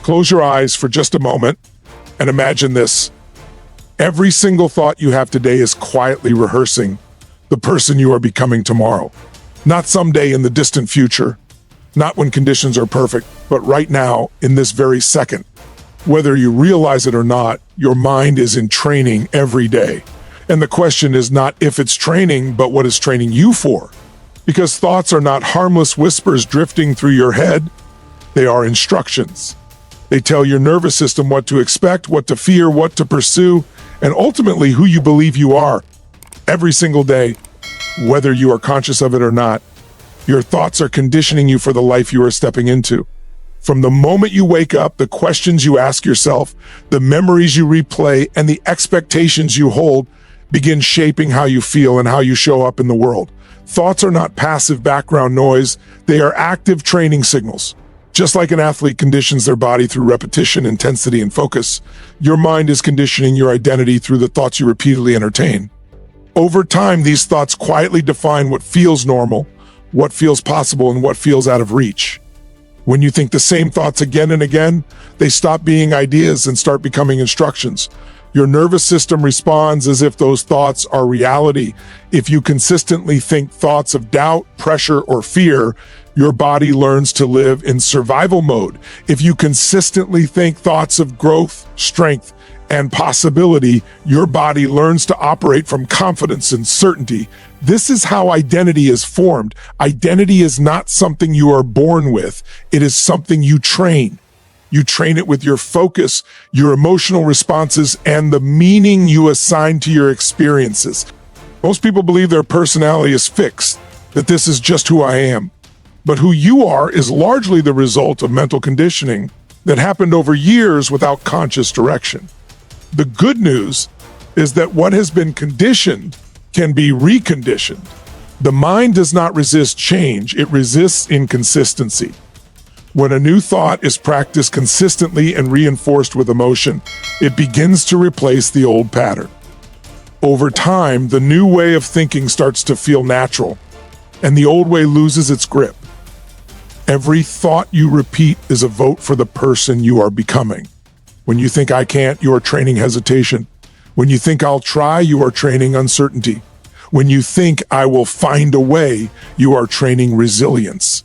Close your eyes for just a moment and imagine this. Every single thought you have today is quietly rehearsing the person you are becoming tomorrow. Not someday in the distant future, not when conditions are perfect, but right now, in this very second. Whether you realize it or not, your mind is in training every day. And the question is not if it's training, but what is training you for? Because thoughts are not harmless whispers drifting through your head. They are instructions. They tell your nervous system what to expect, what to fear, what to pursue, and ultimately who you believe you are. Every single day, whether you are conscious of it or not, your thoughts are conditioning you for the life you are stepping into. From the moment you wake up, the questions you ask yourself, the memories you replay, and the expectations you hold begin shaping how you feel and how you show up in the world. Thoughts are not passive background noise. They are active training signals. Just like an athlete conditions their body through repetition, intensity, and focus, your mind is conditioning your identity through the thoughts you repeatedly entertain. Over time, these thoughts quietly define what feels normal, what feels possible, and what feels out of reach. When you think the same thoughts again and again, they stop being ideas and start becoming instructions. Your nervous system responds as if those thoughts are reality. If you consistently think thoughts of doubt, pressure, or fear, your body learns to live in survival mode. If you consistently think thoughts of growth, strength, and possibility, your body learns to operate from confidence and certainty. This is how identity is formed. Identity is not something you are born with. It is something you train. You train it with your focus, your emotional responses, and the meaning you assign to your experiences. Most people believe their personality is fixed, that this is just who I am. But who you are is largely the result of mental conditioning that happened over years without conscious direction. The good news is that what has been conditioned can be reconditioned. The mind does not resist change, it resists inconsistency. When a new thought is practiced consistently and reinforced with emotion, it begins to replace the old pattern. Over time, the new way of thinking starts to feel natural, and the old way loses its grip. Every thought you repeat is a vote for the person you are becoming. When you think I can't, you are training hesitation. When you think I'll try, you are training uncertainty. When you think I will find a way, you are training resilience.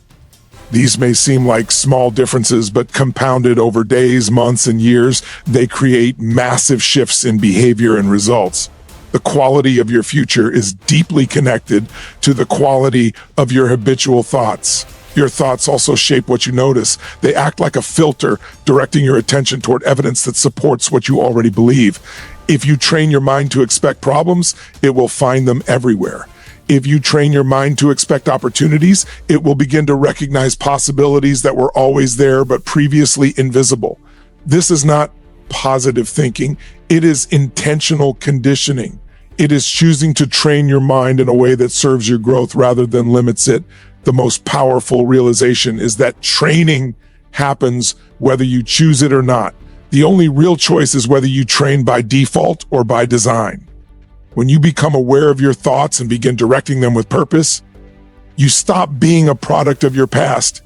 These may seem like small differences, but compounded over days, months, and years, they create massive shifts in behavior and results. The quality of your future is deeply connected to the quality of your habitual thoughts. Your thoughts also shape what you notice. They act like a filter, directing your attention toward evidence that supports what you already believe. If you train your mind to expect problems, it will find them everywhere. If you train your mind to expect opportunities, it will begin to recognize possibilities that were always there but previously invisible. This is not positive thinking. It is intentional conditioning. It is choosing to train your mind in a way that serves your growth rather than limits it. The most powerful realization is that training happens whether you choose it or not. The only real choice is whether you train by default or by design. When you become aware of your thoughts and begin directing them with purpose, you stop being a product of your past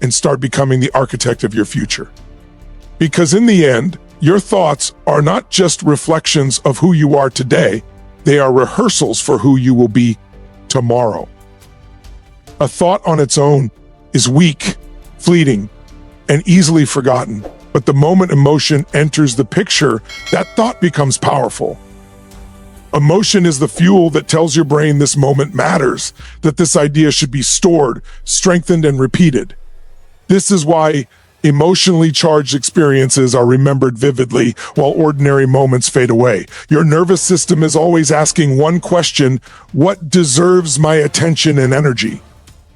and start becoming the architect of your future. Because in the end, your thoughts are not just reflections of who you are today, they are rehearsals for who you will be tomorrow. A thought on its own is weak, fleeting, and easily forgotten. But the moment emotion enters the picture, that thought becomes powerful. Emotion is the fuel that tells your brain this moment matters, that this idea should be stored, strengthened, and repeated. This is why emotionally charged experiences are remembered vividly while ordinary moments fade away. Your nervous system is always asking one question: what deserves my attention and energy?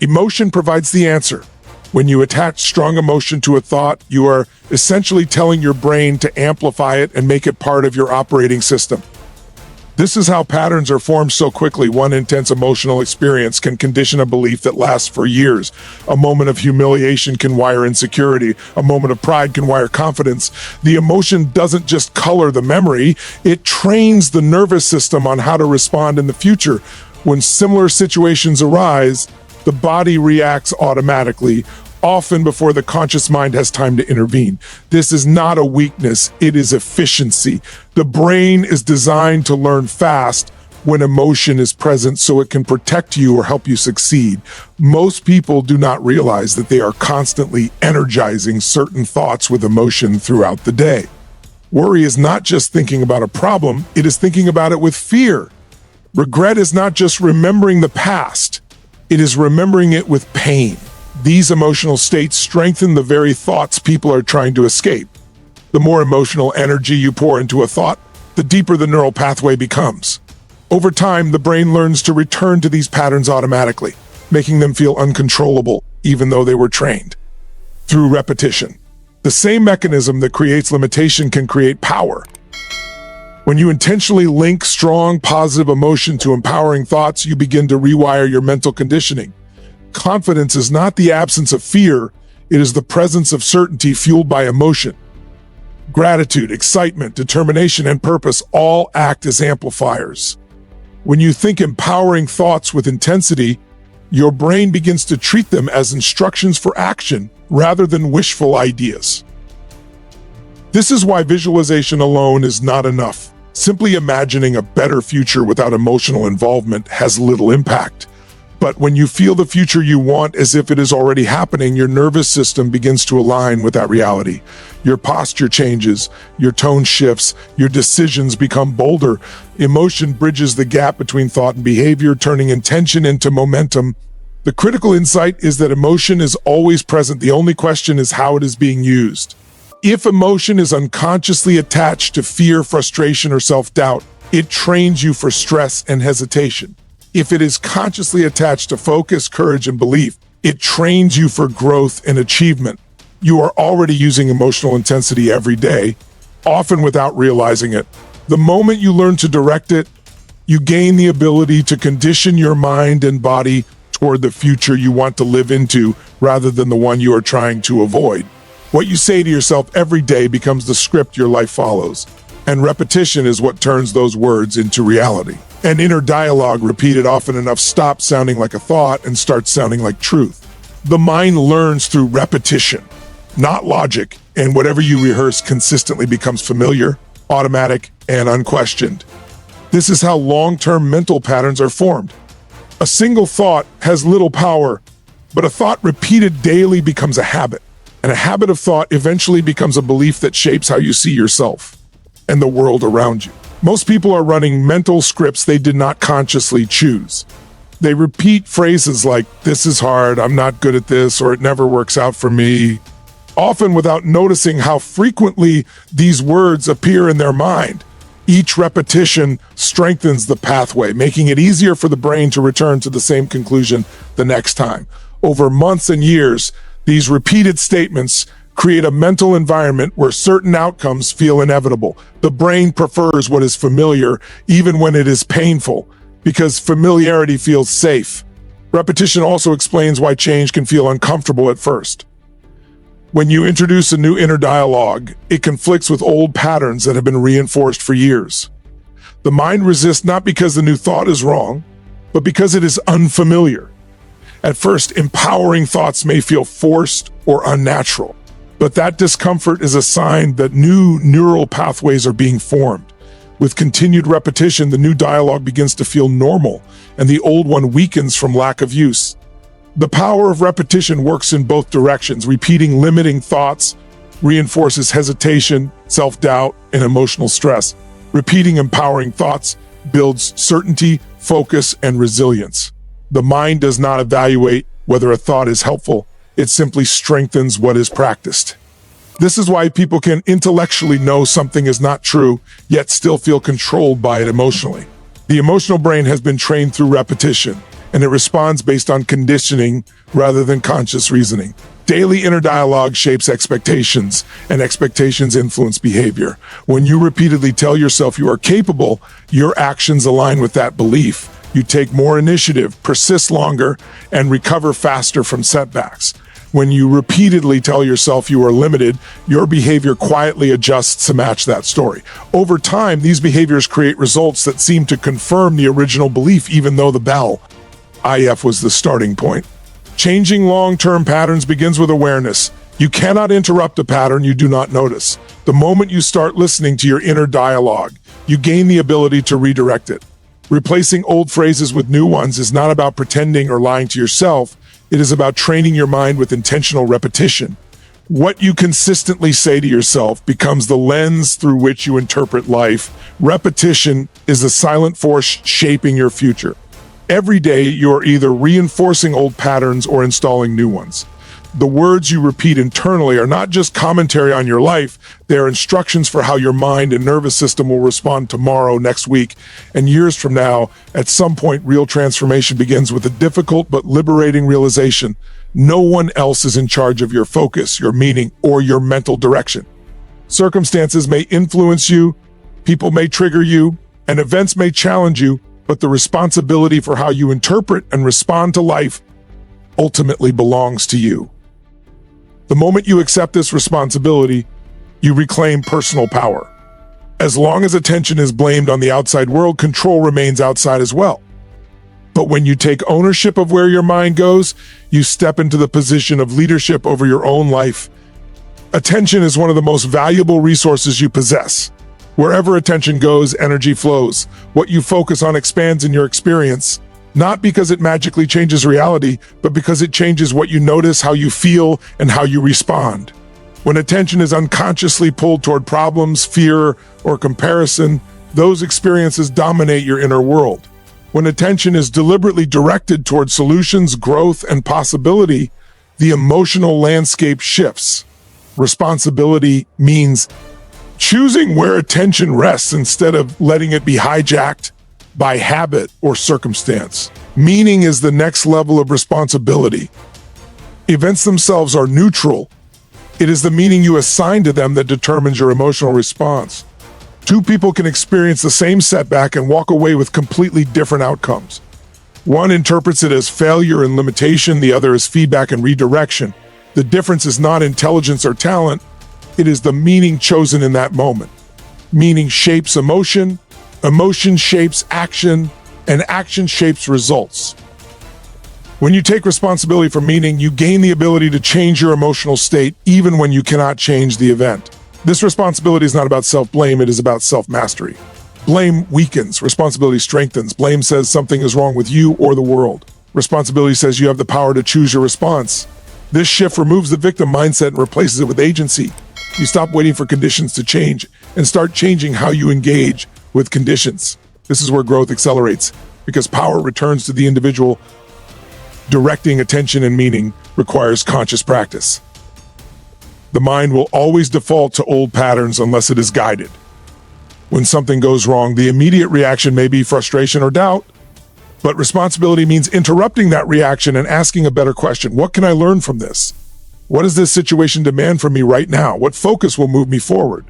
Emotion provides the answer. When you attach strong emotion to a thought, you are essentially telling your brain to amplify it and make it part of your operating system. This is how patterns are formed so quickly. One intense emotional experience can condition a belief that lasts for years. A moment of humiliation can wire insecurity. A moment of pride can wire confidence. The emotion doesn't just color the memory, it trains the nervous system on how to respond in the future. When similar situations arise, the body reacts automatically. often before the conscious mind has time to intervene. This is not a weakness, it is efficiency. The brain is designed to learn fast when emotion is present so it can protect you or help you succeed. Most people do not realize that they are constantly energizing certain thoughts with emotion throughout the day. Worry is not just thinking about a problem, it is thinking about it with fear. Regret is not just remembering the past, it is remembering it with pain. These emotional states strengthen the very thoughts people are trying to escape. The more emotional energy you pour into a thought, the deeper the neural pathway becomes. Over time, the brain learns to return to these patterns automatically, making them feel uncontrollable, even though they were trained. Through repetition, the same mechanism that creates limitation can create power. When you intentionally link strong, positive emotion to empowering thoughts, you begin to rewire your mental conditioning. Confidence is not the absence of fear, it is the presence of certainty fueled by emotion. Gratitude, excitement, determination, and purpose all act as amplifiers. When you think empowering thoughts with intensity, your brain begins to treat them as instructions for action rather than wishful ideas. This is why visualization alone is not enough. Simply imagining a better future without emotional involvement has little impact. But when you feel the future you want as if it is already happening, your nervous system begins to align with that reality. Your posture changes, your tone shifts, your decisions become bolder. Emotion bridges the gap between thought and behavior, turning intention into momentum. The critical insight is that emotion is always present. The only question is how it is being used. If emotion is unconsciously attached to fear, frustration, or self-doubt, it trains you for stress and hesitation. If it is consciously attached to focus, courage, and belief, it trains you for growth and achievement. You are already using emotional intensity every day, often without realizing it. The moment you learn to direct it, you gain the ability to condition your mind and body toward the future you want to live into rather than the one you are trying to avoid. What you say to yourself every day becomes the script your life follows, and repetition is what turns those words into reality. An inner dialogue repeated often enough stops sounding like a thought and starts sounding like truth. The mind learns through repetition, not logic, and whatever you rehearse consistently becomes familiar, automatic, and unquestioned. This is how long-term mental patterns are formed. A single thought has little power, but a thought repeated daily becomes a habit. And a habit of thought eventually becomes a belief that shapes how you see yourself and the world around you. Most people are running mental scripts they did not consciously choose. They repeat phrases like, "This is hard, I'm not good at this," or "It never works out for me," often without noticing how frequently these words appear in their mind. Each repetition strengthens the pathway, making it easier for the brain to return to the same conclusion the next time. Over months and years, these repeated statements create a mental environment where certain outcomes feel inevitable. The brain prefers what is familiar, even when it is painful, because familiarity feels safe. Repetition also explains why change can feel uncomfortable at first. When you introduce a new inner dialogue, it conflicts with old patterns that have been reinforced for years. The mind resists not because the new thought is wrong, but because it is unfamiliar. At first, empowering thoughts may feel forced or unnatural, but that discomfort is a sign that new neural pathways are being formed. With continued repetition, the new dialogue begins to feel normal, and the old one weakens from lack of use. The power of repetition works in both directions. Repeating limiting thoughts reinforces hesitation, self-doubt, and emotional stress. Repeating empowering thoughts builds certainty, focus, and resilience. The mind does not evaluate whether a thought is helpful, it simply strengthens what is practiced. This is why people can intellectually know something is not true, yet still feel controlled by it emotionally. The emotional brain has been trained through repetition, and it responds based on conditioning rather than conscious reasoning. Daily inner dialogue shapes expectations, and expectations influence behavior. When you repeatedly tell yourself you are capable, your actions align with that belief. You take more initiative, persist longer, and recover faster from setbacks. When you repeatedly tell yourself you are limited, your behavior quietly adjusts to match that story. Over time, these behaviors create results that seem to confirm the original belief, even though the bell IF was the starting point. Changing long-term patterns begins with awareness. You cannot interrupt a pattern you do not notice. The moment you start listening to your inner dialogue, you gain the ability to redirect it. Replacing old phrases with new ones is not about pretending or lying to yourself. It is about training your mind with intentional repetition. What you consistently say to yourself becomes the lens through which you interpret life. Repetition is the silent force shaping your future. Every day, you're either reinforcing old patterns or installing new ones. The words you repeat internally are not just commentary on your life, they are instructions for how your mind and nervous system will respond tomorrow, next week, and years from now. At some point, real transformation begins with a difficult but liberating realization. No one else is in charge of your focus, your meaning, or your mental direction. Circumstances may influence you, people may trigger you, and events may challenge you, but the responsibility for how you interpret and respond to life ultimately belongs to you. The moment you accept this responsibility, you reclaim personal power. As long as attention is blamed on the outside world, control remains outside as well. But when you take ownership of where your mind goes, you step into the position of leadership over your own life. Attention is one of the most valuable resources you possess. Wherever attention goes, energy flows. What you focus on expands in your experience, not because it magically changes reality, but because it changes what you notice, how you feel, and how you respond. When attention is unconsciously pulled toward problems, fear, or comparison, those experiences dominate your inner world. When attention is deliberately directed toward solutions, growth, and possibility, the emotional landscape shifts. Responsibility means choosing where attention rests instead of letting it be hijacked by habit or circumstance. Meaning is the next level of responsibility. Events themselves are neutral. It is the meaning you assign to them that determines your emotional response. Two people can experience the same setback and walk away with completely different outcomes. One interprets it as failure and limitation, the other as feedback and redirection. The difference is not intelligence or talent, it is the meaning chosen in that moment. Meaning shapes emotion, emotion shapes action, and action shapes results. When you take responsibility for meaning, you gain the ability to change your emotional state even when you cannot change the event. This responsibility is not about self-blame, it is about self-mastery. Blame weakens, responsibility strengthens. Blame says something is wrong with you or the world. Responsibility says you have the power to choose your response. This shift removes the victim mindset and replaces it with agency. You stop waiting for conditions to change and start changing how you engage with conditions. This is where growth accelerates, because power returns to the individual. Directing attention and meaning requires conscious practice. The mind will always default to old patterns unless it is guided. When something goes wrong, the immediate reaction may be frustration or doubt, but responsibility means interrupting that reaction and asking a better question. What can I learn from this? What does this situation demand from me right now? What focus will move me forward?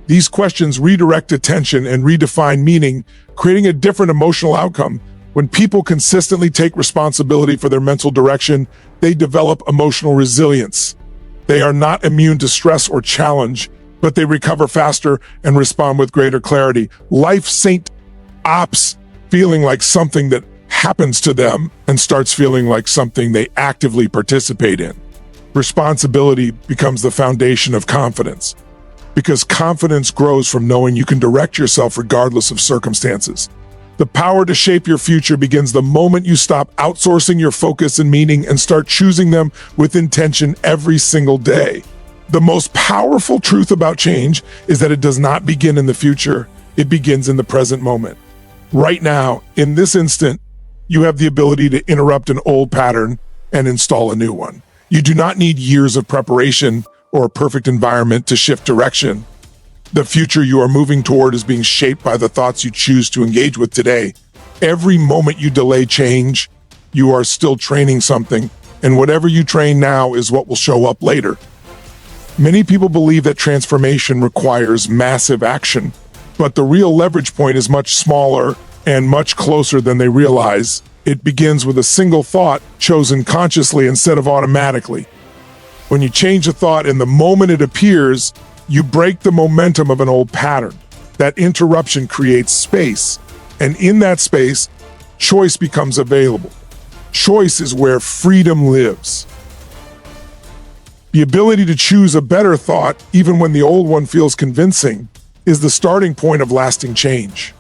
These questions redirect attention and redefine meaning, creating a different emotional outcome. When people consistently take responsibility for their mental direction, they develop emotional resilience. They are not immune to stress or challenge, but they recover faster and respond with greater clarity. Life stops feeling like something that happens to them and starts feeling like something they actively participate in. Responsibility becomes the foundation of confidence, because confidence grows from knowing you can direct yourself regardless of circumstances. The power to shape your future begins the moment you stop outsourcing your focus and meaning and start choosing them with intention every single day. The most powerful truth about change is that it does not begin in the future, it begins in the present moment. Right now, in this instant, you have the ability to interrupt an old pattern and install a new one. You do not need years of preparation or a perfect environment to shift direction. The future you are moving toward is being shaped by the thoughts you choose to engage with today. Every moment you delay change, you are still training something, and whatever you train now is what will show up later. Many people believe that transformation requires massive action, but the real leverage point is much smaller and much closer than they realize. It begins with a single thought chosen consciously instead of automatically. When you change a thought in the moment it appears, you break the momentum of an old pattern. That interruption creates space, and in that space, choice becomes available. Choice is where freedom lives. The ability to choose a better thought, even when the old one feels convincing, is the starting point of lasting change.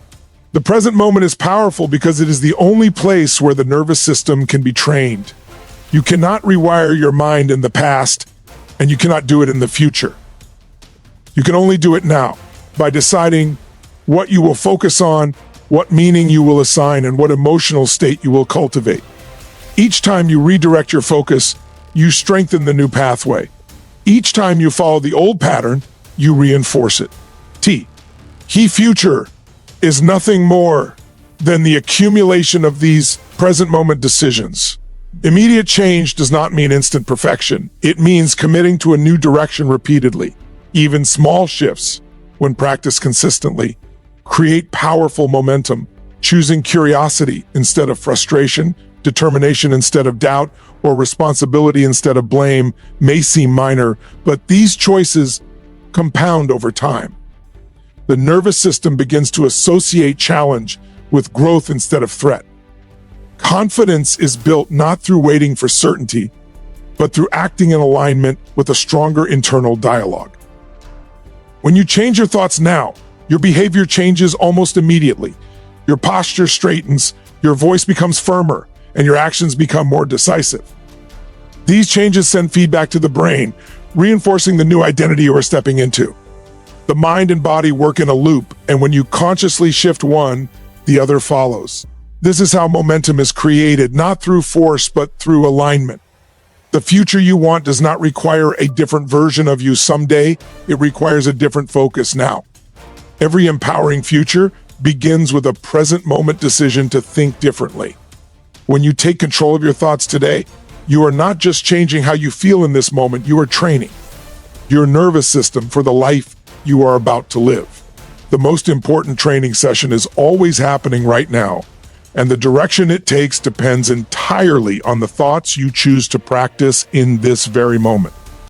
The present moment is powerful because it is the only place where the nervous system can be trained. You cannot rewire your mind in the past, and you cannot do it in the future. You can only do it now, by deciding what you will focus on, what meaning you will assign, and what emotional state you will cultivate. Each time you redirect your focus, you strengthen the new pathway. Each time you follow the old pattern, you reinforce it. Key future is nothing more than the accumulation of these present moment decisions. Immediate change does not mean instant perfection. It means committing to a new direction repeatedly. Even small shifts, when practiced consistently, create powerful momentum. Choosing curiosity instead of frustration, determination instead of doubt, or responsibility instead of blame may seem minor, but these choices compound over time. The nervous system begins to associate challenge with growth instead of threat. Confidence is built not through waiting for certainty, but through acting in alignment with a stronger internal dialogue. When you change your thoughts now, your behavior changes almost immediately. Your posture straightens, your voice becomes firmer, and your actions become more decisive. These changes send feedback to the brain, reinforcing the new identity you are stepping into. The mind and body work in a loop, and when you consciously shift one, the other follows. This is how momentum is created, not through force, but through alignment. The future you want does not require a different version of you someday, it requires a different focus now. Every empowering future begins with a present moment decision to think differently. When you take control of your thoughts today, you are not just changing how you feel in this moment, you are training your nervous system for the life you are about to live. The most important training session is always happening right now, and the direction it takes depends entirely on the thoughts you choose to practice in this very moment.